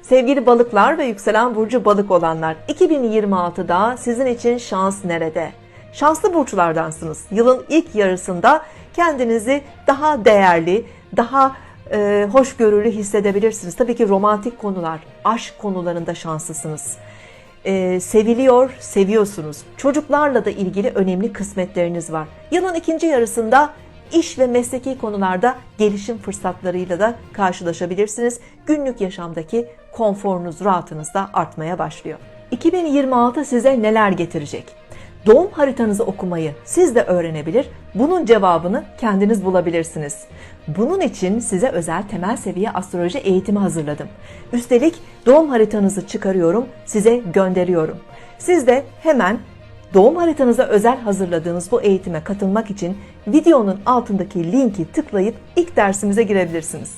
Sevgili balıklar ve yükselen burcu balık olanlar, 2026'da sizin için şans nerede? Şanslı burçlardansınız. Yılın ilk yarısında kendinizi daha değerli, daha hoşgörülü hissedebilirsiniz. Tabii ki romantik konular, aşk konularında şanslısınız. Seviliyor, seviyorsunuz. Çocuklarla da ilgili önemli kısmetleriniz var. Yılın ikinci yarısında İş ve mesleki konularda gelişim fırsatlarıyla da karşılaşabilirsiniz. Günlük yaşamdaki konforunuz, rahatınız da artmaya başlıyor. 2026 size neler getirecek? Doğum haritanızı okumayı siz de öğrenebilir, bunun cevabını kendiniz bulabilirsiniz. Bunun için size özel temel seviye astroloji eğitimi hazırladım. Üstelik doğum haritanızı çıkarıyorum, size gönderiyorum. Siz de hemen doğum haritanıza özel hazırladığınız bu eğitime katılmak için videonun altındaki linki tıklayıp ilk dersimize girebilirsiniz.